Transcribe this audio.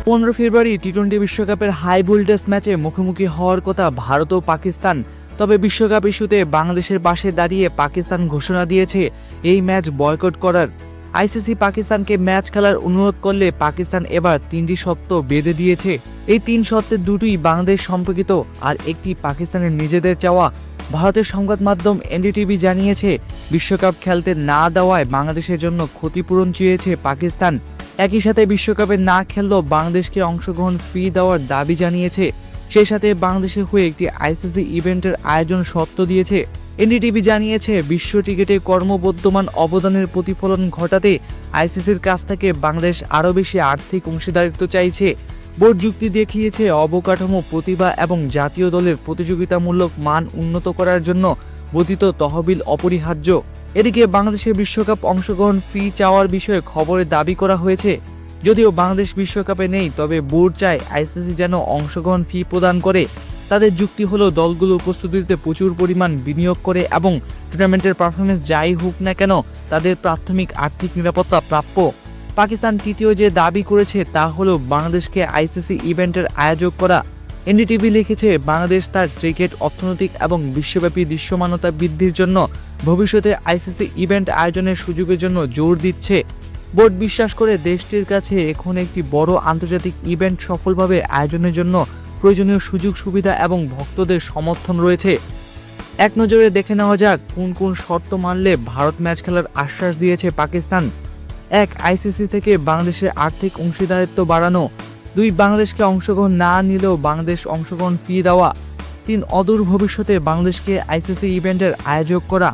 15 ফেব্রুয়ারি টি-20 বিশ্বকাপের high voltage ম্যাচে মুখোমুখি হওয়ার কথা ভারত ও পাকিস্তান। তবে বিশ্বকাপ ইস্যুতে বাংলাদেশের পাশে দাঁড়িয়ে পাকিস্তান ঘোষণা দিয়েছে এই ম্যাচ বয়কট করার। আইসিসি পাকিস্তানকে ম্যাচ খেলার অনুরোধ করলে পাকিস্তান এবার 3টি শর্ত বেঁধে দিয়েছে। এই 3 শর্তের দুটোই বাংলাদেশ সম্পর্কিত আর একটি পাকিস্তানের নিজেদের চাওয়া। ভারতের সংবাদ মাধ্যম এনডিটিভি জানিয়েছে, বিশ্বকাপ খেলতে না দেওয়ায় বাংলাদেশের জন্য ক্ষতিপূরণ চেয়েছে পাকিস্তান। একই সাথে বিশ্বকাপে না খেললেও বাংলাদেশকে অংশগ্রহণ ফি দেওয়ার দাবি জানিয়েছে। সেই সাথে বাংলাদেশের হয়ে একটি আইসিসি ইভেন্টের আয়োজন শর্ত দিয়েছে। এনডিটিভি জানিয়েছে, বিশ্ব ক্রিকেটে ক্রমবর্ধমান অবদানের প্রতিফলন ঘটাতে আইসিসির কাছ থেকে বাংলাদেশ আরও বেশি আর্থিক অংশীদারিত্ব চাইছে। বোর্ড যুক্তি দেখিয়েছে, অবকাঠামো, প্রতিভা এবং জাতীয় দলের প্রতিযোগিতামূলক মান উন্নত করার জন্য বর্ধিত তহবিল অপরিহার্য। এদিকে বাংলাদেশের বিশ্বকাপ অংশগ্রহণ ফি চাওয়ার বিষয়ে খবরে দাবি করা হয়েছে, যদিও বাংলাদেশ বিশ্বকাপে নেই, তবে বোর্ড চায় আইসিসি যেন অংশগ্রহণ ফি প্রদান করে। তাদের যুক্তি হলো, দলগুলোর প্রস্তুতিতে প্রচুর পরিমাণ বিনিয়োগ করে এবং টুর্নামেন্টের পারফরমেন্স যাই হোক না কেন তাদের প্রাথমিক আর্থিক নিরাপত্তা প্রাপ্য। পাকিস্তান তৃতীয় যে দাবি করেছে তা হলো বাংলাদেশকে আইসিসি ইভেন্টের আয়োজক করা। এনডিটিভি লিখেছে, বাংলাদেশ তার ক্রিকেট অর্থনৈতিক এবং বিশ্বব্যাপী দৃশ্যমানতা বৃদ্ধির জন্য ভবিষ্যতে আইসিসি ইভেন্ট আয়োজনের সুযোগের জন্য জোর দিচ্ছে। বোর্ড বিশ্বাস করে দেশটির কাছে এখন একটি বড় আন্তর্জাতিক ইভেন্ট সফলভাবে আয়োজনের জন্য প্রয়োজনীয় সুযোগ সুবিধা এবং ভক্তদের সমর্থন রয়েছে। এক নজরে দেখে নেওয়া যাক কোন কোন শর্ত মানলে ভারত ম্যাচ খেলার আশ্বাস দিয়েছে পাকিস্তান। 1. আইসিসি থেকে বাংলাদেশের আর্থিক অংশীদারিত্ব বাড়ানো। 2. বাংলাদেশকে অংশগ্রহণ না নিলেও বাংলাদেশ অংশগ্রহণ ফি দেওয়া। 3. অদূর ভবিষ্যতে বাংলাদেশকে আইসিসি ইভেন্টের আয়োজক করা।